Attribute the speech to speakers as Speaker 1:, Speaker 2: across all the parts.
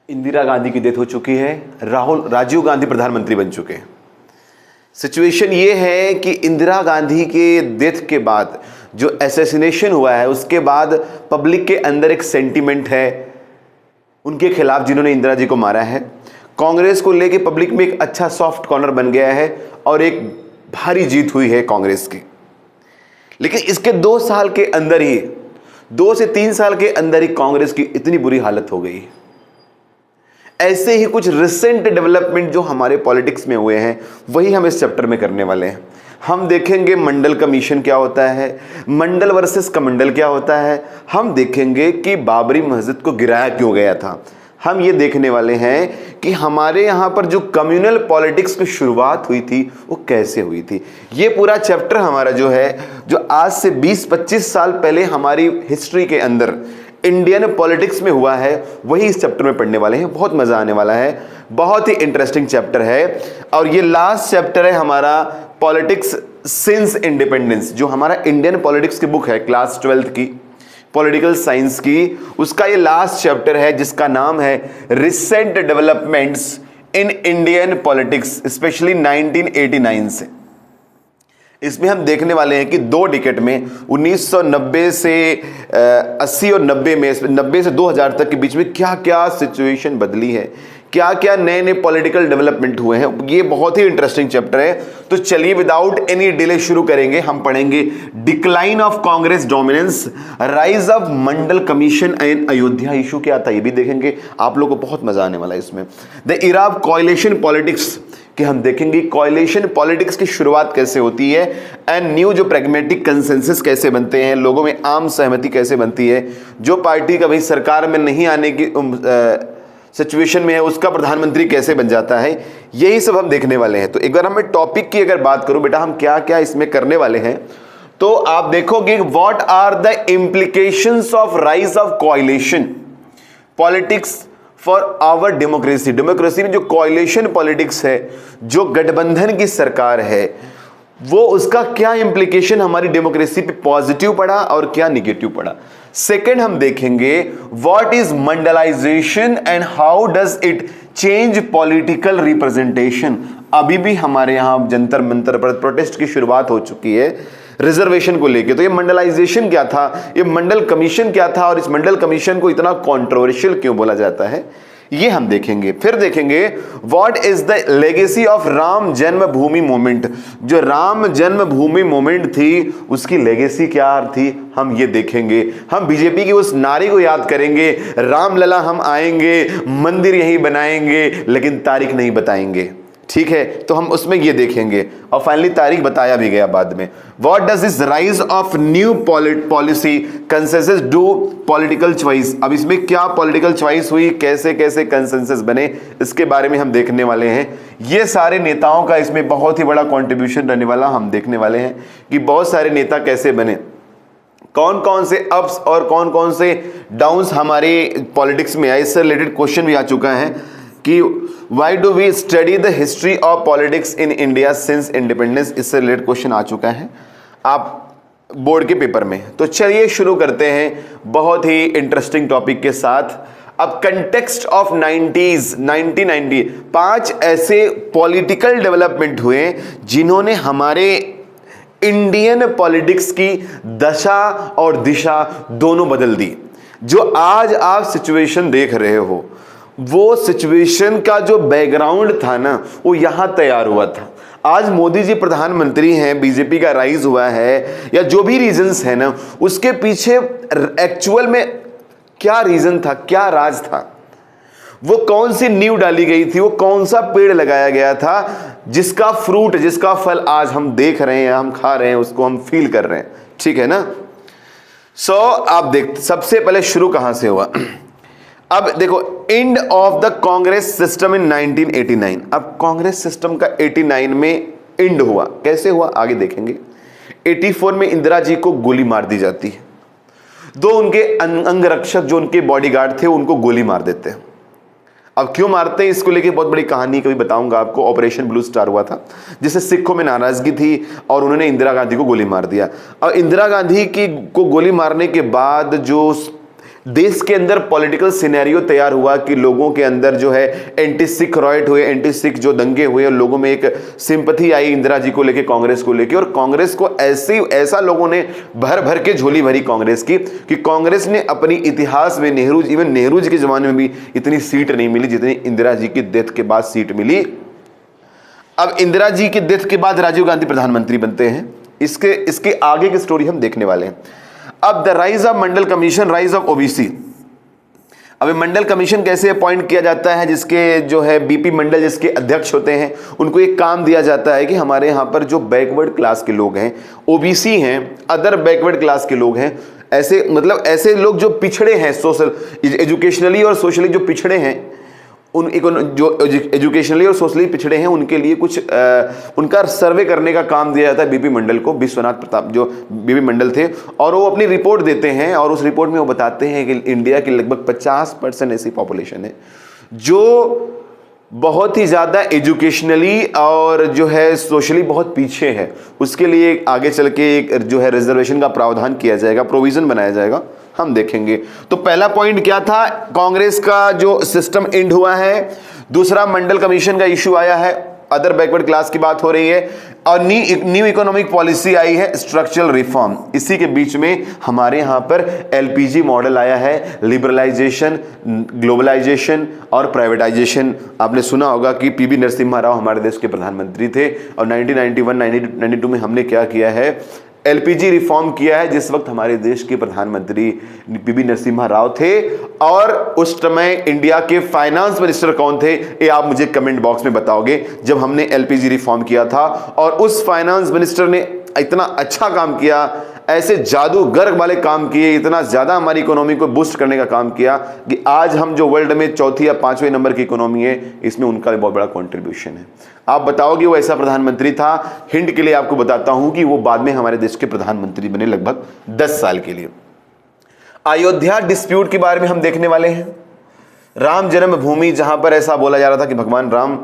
Speaker 1: इंदिरा गांधी की डेथ हो चुकी है, राजीव गांधी प्रधानमंत्री बन चुके हैं। सिचुएशन ये है कि इंदिरा गांधी के डेथ के बाद जो असैसिनेशन हुआ है उसके बाद पब्लिक के अंदर एक सेंटीमेंट है उनके खिलाफ, जिन्होंने इंदिरा जी को मारा है। कांग्रेस को लेके पब्लिक में एक अच्छा सॉफ्ट कॉर्नर बन गया है और एक भारी जीत हुई है कांग्रेस की। लेकिन इसके 2 साल के अंदर ही, 2 से 3 साल के अंदर ही कांग्रेस की इतनी बुरी हालत हो गई। ऐसे ही कुछ रिसेंट डेवलपमेंट जो हमारे पॉलिटिक्स में हुए हैं वही हम इस चैप्टर में करने वाले हैं। हम देखेंगे मंडल कमीशन क्या होता है, मंडल वर्सेस कमंडल क्या होता है, हम देखेंगे कि बाबरी मस्जिद को गिराया क्यों गया था। हम ये देखने वाले हैं कि हमारे यहाँ पर जो कम्युनल पॉलिटिक्स की शुरुआत हुई थी वो कैसे हुई थी। ये पूरा चैप्टर हमारा जो है, जो आज से 20-25 साल पहले हमारी हिस्ट्री के अंदर इंडियन पॉलिटिक्स में हुआ है, वही इस चैप्टर में पढ़ने वाले हैं। बहुत मजा आने वाला है, बहुत ही इंटरेस्टिंग चैप्टर है। और ये लास्ट चैप्टर है हमारा पॉलिटिक्स सिंस इंडिपेंडेंस, जो हमारा इंडियन पॉलिटिक्स की बुक है क्लास 12th की, पॉलिटिकल साइंस की, उसका ये लास्ट चैप्टर है जिसका नाम है recent developments in Indian politics, specially 1989 से। इसमें हम देखने वाले हैं कि 2 डिकेड में 1990 से 80 और 90 में, 90 से 2000 तक के बीच में क्या क्या सिचुएशन बदली है, क्या क्या नए नए पॉलिटिकल डेवलपमेंट हुए हैं। ये बहुत ही इंटरेस्टिंग चैप्टर है। तो चलिए विदाउट एनी डिले शुरू करेंगे। हम पढ़ेंगे decline of Congress dominance, rise of Mandal commission and Ayodhya issue क्या था ये भी देखेंगे। आप लोगों को बहुत मजा आने वाला है इसमें। The era of coalition politics, कि हम देखेंगे कोएलिशन पॉलिटिक्स की शुरुआत कैसे होती है, एंड न्यू जो प्रैग्मेटिक कंसेंसस कैसे बनते हैं, लोगों में आम सहमति कैसे बनती है, जो पार्टी कभी सरकार में नहीं आने की सिचुएशन में है उसका प्रधानमंत्री कैसे बन जाता है, यही सब हम देखने वाले हैं। तो एक बार हमें टॉपिक की अगर बात करूं बेटा, हम क्या क्या इसमें करने वाले हैं, तो आप देखोगे what are the implications of rise of coalition politics for our democracy. Democracy में जो कोएलिशन पॉलिटिक्स है, जो गठबंधन की सरकार है, वो उसका क्या इंप्लीकेशन हमारी डेमोक्रेसी पे पॉजिटिव पड़ा और क्या निगेटिव पड़ा। सेकंड हम देखेंगे what is Mandalisation and how does it change political representation. अभी भी हमारे यहां जंतर मंतर पर प्रोटेस्ट की शुरुआत हो चुकी है रिजर्वेशन को लेके। तो ये मंडलाइजेशन क्या था, ये मंडल कमीशन क्या था, और इस मंडल कमीशन को इतना कंट्रोवर्शियल क्यों बोला जाता है, ये हम देखेंगे। फिर देखेंगे what is the legacy of Ram Janmabhoomi movement. जो राम जन्मभूमि मूवमेंट थी उसकी लेगेसी क्या थी, हम ये देखेंगे। हम बीजेपी की उस नारे को याद करेंगे, रामलला हम आएंगे, मंदिर यहीं बनाएंगे, लेकिन तारीख नहीं बताएंगे। ठीक है, तो हम उसमें ये देखेंगे। और फाइनली तारीख बताया भी गया बाद में। What does this rise of new policy consensus do political choice. अब इसमें क्या पॉलिटिकल चॉइस हुई, कैसे कैसे कंसेंसस बने, इसके बारे में हम देखने वाले हैं। ये सारे नेताओं का इसमें बहुत ही बड़ा कॉन्ट्रीब्यूशन रहने वाला, हम देखने वाले हैं कि बहुत सारे नेता कैसे बने, कौन कौन से अप्स और कौन कौन से डाउन्स हमारे पॉलिटिक्स में आए। इससे रिलेटेड क्वेश्चन भी आ चुका है कि why do we study the history of politics in India since independence. इससे रिलेटेड क्वेश्चन आ चुका है आप बोर्ड के पेपर में। तो चलिए शुरू करते हैं बहुत ही इंटरेस्टिंग टॉपिक के साथ। अब कंटेक्स्ट ऑफ 1990 5 ऐसे पॉलिटिकल डेवलपमेंट हुए जिन्होंने हमारे इंडियन पॉलिटिक्स की दशा और दिशा दोनों बदल दी। जो आज आप सिचुएशन देख रहे हो, वो सिचुएशन का जो बैकग्राउंड था ना, वो यहां तैयार हुआ था। आज मोदी जी प्रधानमंत्री हैं, बीजेपी का राइज हुआ है, या जो भी रीजंस है ना, उसके पीछे एक्चुअल में क्या रीजन था, क्या राज था, वो कौन सी नींव डाली गई थी, वो कौन सा पेड़ लगाया गया था जिसका फ्रूट, जिसका फल आज हम देख रहे हैं, हम खा रहे हैं, उसको हम फील कर रहे हैं। ठीक है ना। सो आप देख, सबसे पहले शुरू कहां से हुआ। अब देखो, end of the Congress system इन 1989। अब कांग्रेस सिस्टम का 89 में एंड हुआ। कैसे हुआ आगे देखेंगे। 84 में इंदिरा जी को गोली मार दी जाती है। 2 उनके अंगरक्षक जो उनके बॉडीगार्ड थे उनको गोली मार देते हैं। अब क्यों मारते हैं इसको लेके बहुत बड़ी कहानी कभी बताऊंगा आपको। ऑपरेशन ब्लू स्टार हुआ था जिससे सिखों में नाराजगी थी और उन्होंने इंदिरा गांधी को गोली मार दिया। और इंदिरा गांधी की को गोली मारने के बाद जो देश के अंदर पॉलिटिकल सिनेरियो तैयार हुआ कि लोगों के अंदर जो है एंटी सिख रॉयट हुए, एंटी सिख जो दंगे हुए, लोगों में एक सिंपैथी आई इंदिरा जी को लेके, कांग्रेस को लेके, और कांग्रेस को ऐसा लोगों ने भर भर के झोली भरी कांग्रेस की कि कांग्रेस ने अपनी इतिहास में नेहरू जी के जमाने में भी इतनी सीट नहीं मिली जितनी इंदिरा जी की डेथ के बाद सीट मिली। अब इंदिरा जी की डेथ के बाद राजीव गांधी प्रधानमंत्री बनते हैं। इसके आगे की स्टोरी हम देखने वाले हैं। अब the rise of Mandal commission, rise of OBC. अब मंडल कमीशन कैसे अपॉइंट किया जाता है, जिसके जो है बीपी मंडल जिसके अध्यक्ष होते हैं, उनको एक काम दिया जाता है कि हमारे यहाँ पर जो बैकवर्ड क्लास के लोग हैं, ओबीसी हैं, अदर बैकवर्ड क्लास के लोग हैं, ऐसे लोग जो पिछड़े हैं, सोशल एजुकेशनली और सोशली जो पिछड़े हैं, जो एजुकेशनली और सोशली पिछड़े हैं, उनके लिए कुछ उनका सर्वे करने का काम दिया जाता है बीपी मंडल को। विश्वनाथ प्रताप जो बीपी मंडल थे, और वो अपनी रिपोर्ट देते हैं, और उस रिपोर्ट में वो बताते हैं कि इंडिया की लगभग 50% ऐसी पॉपुलेशन है जो बहुत ही ज़्यादा एजुकेशनली और जो है सोशली बहुत पीछे है। उसके लिए आगे चल के एक जो है रिजर्वेशन का प्रावधान किया जाएगा, प्रोविज़न बनाया जाएगा, हम देखेंगे। तो पहला पॉइंट क्या था, कांग्रेस का जो सिस्टम एंड हुआ है। दूसरा, मंडल कमीशन का इशू आया है, अदर बैकवर्ड क्लास की बात हो रही है, और न्यू इकोनॉमिक पॉलिसी आई है, स्ट्रक्चरल रिफॉर्म। इसी के बीच में हमारे यहाँ पर एलपीजी मॉडल आया है, लिबरलाइजेशन, ग्लोबलाइजेशन और प्राइवेटाइजेशन। आपने सुना होगा कि पीवी नरसिम्हा राव हमारे देश के प्रधानमंत्री थे, और 1991-92 में हमने क्या किया है, एलपीजी रिफॉर्म किया है, जिस वक्त हमारे देश के प्रधानमंत्री पीवी नरसिम्हा राव थे। और उस समय इंडिया के फाइनेंस मिनिस्टर कौन थे, ये आप मुझे कमेंट बॉक्स में बताओगे, जब हमने एलपीजी रिफॉर्म किया था। और उस फाइनेंस मिनिस्टर ने इतना अच्छा काम किया, ऐसे जादूगर वाले काम किए, इतना ज्यादा हमारी इकोनॉमी को बूस्ट करने का काम किया कि आज हम जो वर्ल्ड में चौथी या पांचवें नंबर की इकोनॉमी है, इसमें उनका भी बहुत बड़ा कंट्रीब्यूशन है। आप बताओगे वो ऐसा प्रधानमंत्री था। हिंट के लिए आपको बताता हूं कि वो बाद में हमारे देश के प्रधानमंत्री बने लगभग 10 साल के लिए। अयोध्या डिस्प्यूट के बारे में हम देखने वाले हैं। राम जन्मभूमि, जहां पर ऐसा बोला जा रहा था कि भगवान राम,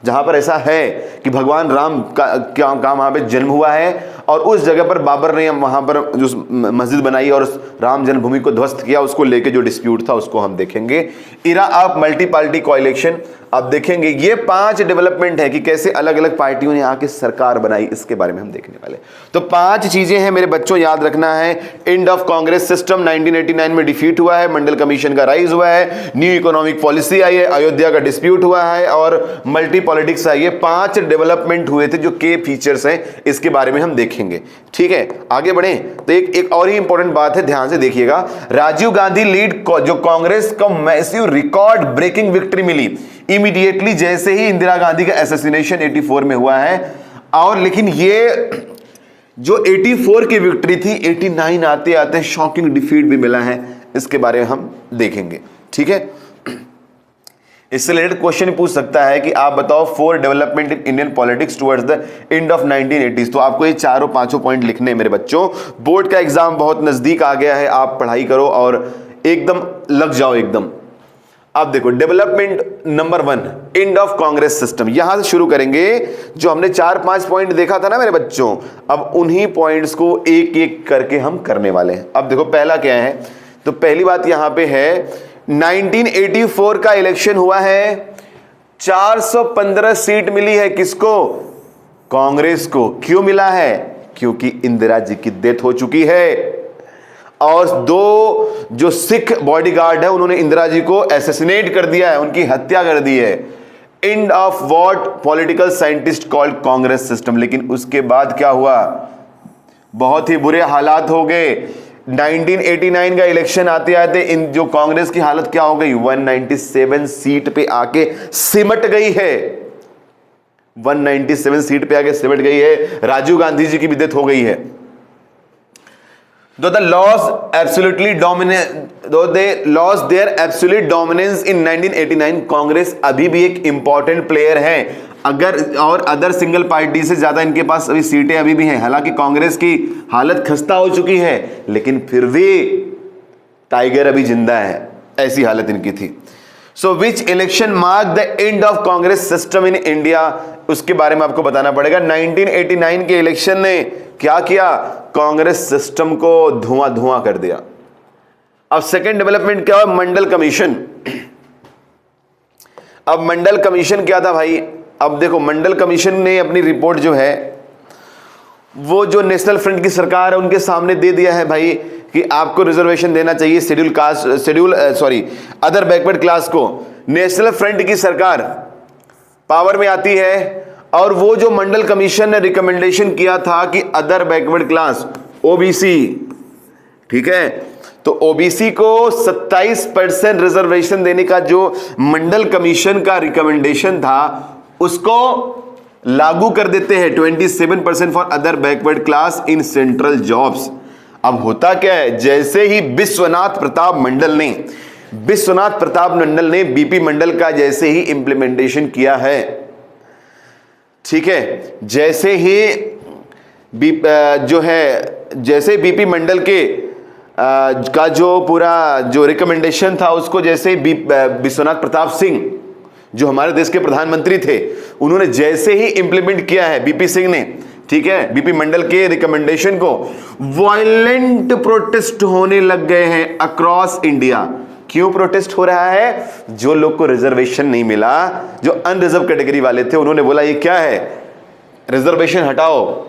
Speaker 1: जहां पर ऐसा है कि भगवान राम का वहां पे जन्म हुआ है, और उस जगह पर बाबर ने वहां पर जो मस्जिद बनाई और राम जन्मभूमि को ध्वस्त किया, उसको लेके जो डिस्प्यूट था उसको हम देखेंगे। Era of multi party coalition, अब देखेंगे ये 5 डेवलपमेंट है कि कैसे अलग अलग पार्टियों ने आके सरकार बनाई, इसके बारे में हम देखने वाले। तो 5 चीजें हैं मेरे बच्चों, याद रखना है। एंड ऑफ कांग्रेस सिस्टम 1989 में डिफीट हुआ है, मंडल कमीशन का राइज हुआ है, न्यू इकोनॉमिक पॉलिसी आई है, अयोध्या का डिस्प्यूट हुआ है, और मल्टी पॉलिटिक्स आई है। 5 डेवलपमेंट हुए थे जो के फीचर्स हैं, इसके बारे में हम देखेंगे। ठीक है, आगे बढ़े तो एक और ही इंपॉर्टेंट बात है, ध्यान से देखिएगा। राजीव गांधी लीड जो कांग्रेस को मैसिव रिकॉर्ड ब्रेकिंग विक्ट्री मिली इमीडिएटली जैसे ही इंदिरा गांधी का असैसिनेशन 84 में हुआ है। और लेकिन ये जो 84 की विक्ट्री थी, 89 आते आते शॉकिंग डिफीट भी मिला है, इसके बारे में हम देखेंगे। ठीक है, इससे रिलेटेड क्वेश्चन पूछ सकता है कि आप बताओ 4 development in Indian politics towards the end of 1980s। तो आपको ये 4-5 पॉइंट लिखने हैं मेरे बच्चों। बोर्ड का एग्जाम बहुत नजदीक आ गया है, आप पढ़ाई करो और एकदम लग जाओ एकदम। अब देखो, development number 1, and of Congress system, यहां से शुरू करेंगे। जो हमने 4-5 पॉइंट देखा था ना मेरे बच्चों, अब उन्हीं पॉइंट्स को एक एक करके हम करने वाले हैं। अब देखो पहला क्या है, तो पहली बात यहां पे है 1984 का इलेक्शन हुआ है, 415 सीट मिली है, किसको? कांग्रेस को। क्यों मिला है? क्योंकि इंदिरा जी की डेथ हो चुकी है, और 2 जो सिख बॉडीगार्ड है उन्होंने इंदिरा जी को एसेसिनेट कर दिया है, उनकी हत्या कर दी है। End of what political scientist called Congress system. लेकिन उसके बाद क्या हुआ? बहुत ही बुरे हालात हो गए। 1989 का इलेक्शन आते आते इन जो कांग्रेस की हालत क्या हो गई, 197 सीट पे आके सिमट गई है। 197 सीट पे आके सिमट गई है। राजीव गांधी जी की भी डेथ हो गई है। Though they lost their absolute dominance in 1989, Congress अभी भी एक इंपॉर्टेंट प्लेयर है। अगर और अदर सिंगल पार्टी से ज्यादा इनके पास अभी सीटें अभी भी हैं। हालांकि कांग्रेस की हालत खस्ता हो चुकी है, लेकिन फिर भी टाइगर अभी जिंदा है, ऐसी हालत इनकी थी। So which election mark the end of Congress system in India, उसके बारे में आपको बताना पड़ेगा। 1989 के इलेक्शन ने क्या किया? कांग्रेस सिस्टम को धुआं धुआं कर दिया। अब सेकेंड डेवलपमेंट क्या हुआ? मंडल कमीशन। अब मंडल कमीशन क्या था भाई? अब देखो, मंडल कमीशन ने अपनी रिपोर्ट जो है वो जो नेशनल फ्रंट की सरकार है उनके सामने दे दिया है भाई कि आपको रिजर्वेशन देना चाहिए अदर बैकवर्ड क्लास को। नेशनल फ्रंट की सरकार पावर में आती है और वो जो मंडल कमीशन ने रिकमेंडेशन किया था कि अदर बैकवर्ड क्लास ओबीसी, ठीक है, तो ओबीसी को 27% रिजर्वेशन देने का जो मंडल कमीशन का रिकमेंडेशन था उसको लागू कर देते हैं 27% for other backward class in central jobs. अब होता क्या है, जैसे ही विश्वनाथ प्रताप मंडल ने बीपी मंडल का जैसे ही इंप्लीमेंटेशन किया है, ठीक है, जैसे ही जैसे बीपी मंडल के का जो पूरा जो रिकमेंडेशन था उसको जैसे विश्वनाथ प्रताप सिंह जो हमारे देश के प्रधानमंत्री थे उन्होंने जैसे ही इंप्लीमेंट किया है, बीपी सिंह ने, ठीक है, बीपी मंडल के रिकमेंडेशन को, वायलेंट प्रोटेस्ट होने लग गए हैं अक्रॉस इंडिया। क्यों प्रोटेस्ट हो रहा है? जो लोग को रिजर्वेशन नहीं मिला, जो अनरिजर्व कैटेगरी वाले थे, उन्होंने बोला ये क्या है, रिजर्वेशन हटाओ।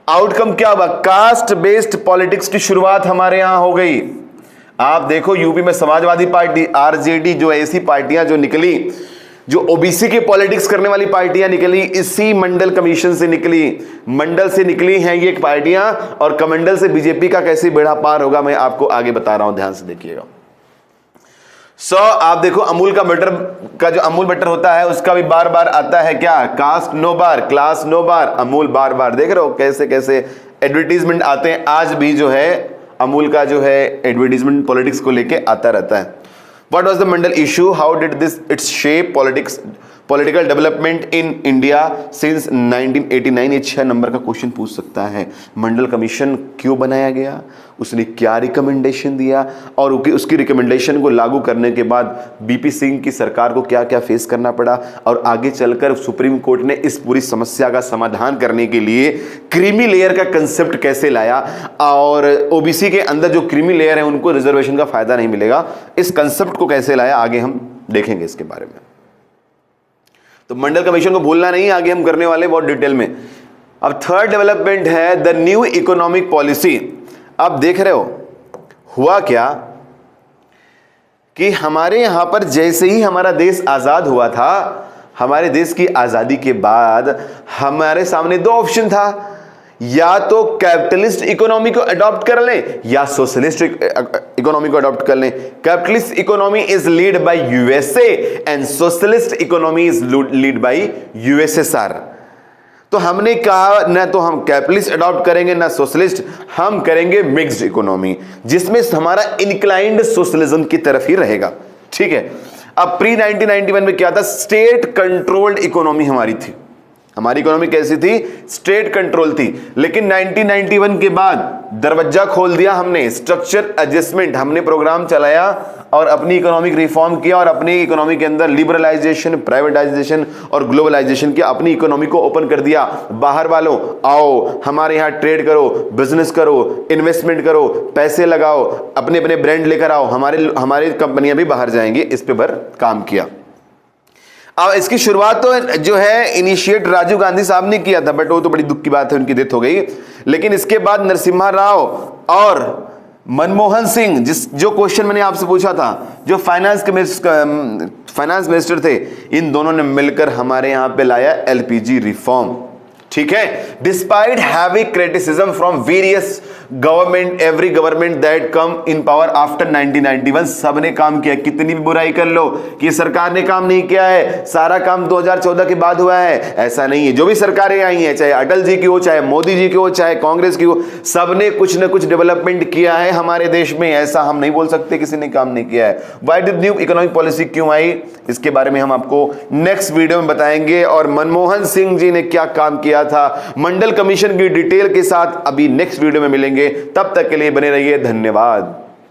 Speaker 1: आउटकम क्या हुआ? कास्ट बेस्ड पॉलिटिक्स की शुरुआत हमारे यहां हो गई। आप देखो यूपी में समाजवादी पार्टी, आरजेडी, जो ऐसी पार्टियां जो निकली, जो ओबीसी की पॉलिटिक्स करने वाली पार्टियां निकली, इसी मंडल कमीशन से निकली, मंडल से निकली हैं ये पार्टियां, और कमंडल से बीजेपी का कैसे बेड़ा पार होगा मैं आपको आगे बता रहा हूं, ध्यान से देखिएगा। आप देखो अमूल का बटर का जो अमूल बटर होता है उसका भी बार बार आता है क्या, कास्ट नो बार, क्लास नो बार, अमूल बार बार। देख रहे हो कैसे कैसे एडवर्टीजमेंट आते हैं, आज भी जो है अमूल का जो है एडवर्टीजमेंट पॉलिटिक्स को लेके आता रहता है। What was the Mandal issue? How did its shape political development in India since 1989? ये 6 नंबर का क्वेश्चन पूछ सकता है। मंडल कमीशन क्यों बनाया गया, उसने क्या रिकमेंडेशन दिया, और उसकी रिकमेंडेशन को लागू करने के बाद बीपी सिंह की सरकार को क्या क्या फेस करना पड़ा, और आगे चलकर सुप्रीम कोर्ट ने इस पूरी समस्या का समाधान करने के लिए क्रीमी लेयर का कंसेप्ट कैसे लाया, और ओबीसी के अंदर जो क्रीमी लेयर है उनको रिजर्वेशन का फायदा नहीं मिलेगा, इस कंसेप्ट को कैसे लाया, आगे हम देखेंगे इसके बारे में। तो मंडल कमीशन को भूलना नहीं, आगे हम करने वाले बहुत डिटेल में। अब थर्ड डेवलपमेंट है द न्यू इकोनॉमिक पॉलिसी। अब देख रहे हो हुआ क्या कि हमारे यहां पर जैसे ही हमारा देश आजाद हुआ था, हमारे देश की आजादी के बाद हमारे सामने 2 ऑप्शन था, या तो कैपिटलिस्ट इकोनॉमी को अडॉप्ट कर लें या सोशलिस्ट इकोनॉमी को अडॉप्ट कर लें। Capitalist economy is lead by USA and socialist economy is lead by USSR. तो हमने कहा ना तो हम कैपिटलिस्ट अडॉप्ट करेंगे ना सोशलिस्ट, हम करेंगे मिक्स्ड इकोनॉमी जिसमें हमारा इंक्लाइंड सोशलिज्म की तरफ ही रहेगा, ठीक है। अब प्री 1991 में क्या था, स्टेट कंट्रोल्ड इकोनॉमी हमारी थी, हमारी इकोनॉमी कैसी थी, स्टेट कंट्रोल थी। लेकिन 1991 के बाद दरवाजा खोल दिया हमने, स्ट्रक्चर एडजस्टमेंट, हमने प्रोग्राम चलाया और अपनी इकोनॉमिक रिफॉर्म किया, और अपनी इकोनॉमी के अंदर लिबरलाइजेशन, प्राइवेटाइजेशन और ग्लोबलाइजेशन किया, अपनी इकोनॉमी को ओपन कर दिया। बाहर वालों आओ हमारे यहाँ ट्रेड करो, बिजनेस करो, इन्वेस्टमेंट करो, पैसे लगाओ, अपने अपने ब्रांड लेकर आओ, हमारी कंपनियां भी बाहर जाएंगी, इस पे पर काम किया। अब इसकी शुरुआत तो जो है इनिशिएट राजीव गांधी साहब ने किया था, बट वो तो बड़ी दुख की बात है, उनकी डेथ हो गई। लेकिन इसके बाद नरसिम्हा राव और मनमोहन सिंह, जो क्वेश्चन मैंने आपसे पूछा था, जो फाइनेंस मिनिस्टर थे, इन दोनों ने मिलकर हमारे यहां पे लाया एलपीजी रिफॉर्म, ठीक है। Despite heavy criticism from various government, every government that come in power after 1991, सबने काम किया। कितनी भी बुराई कर लो कि सरकार ने काम नहीं किया है, सारा काम 2014 के बाद हुआ है, ऐसा नहीं है। जो भी सरकारें आई हैं, चाहे अटल जी की हो, चाहे मोदी जी की हो, चाहे कांग्रेस की हो, सबने कुछ ना कुछ डेवलपमेंट किया है हमारे देश में, ऐसा हम नहीं बोल सकते किसी ने काम नहीं किया है। Why did new economic policy क्यों आई, इसके बारे में हम आपको नेक्स्ट वीडियो में बताएंगे, और मनमोहन सिंह जी ने क्या काम किया था, मंडल कमीशन की डिटेल के साथ अभी नेक्स्ट वीडियो में मिलेंगे। तब तक के लिए बने रहिए, धन्यवाद।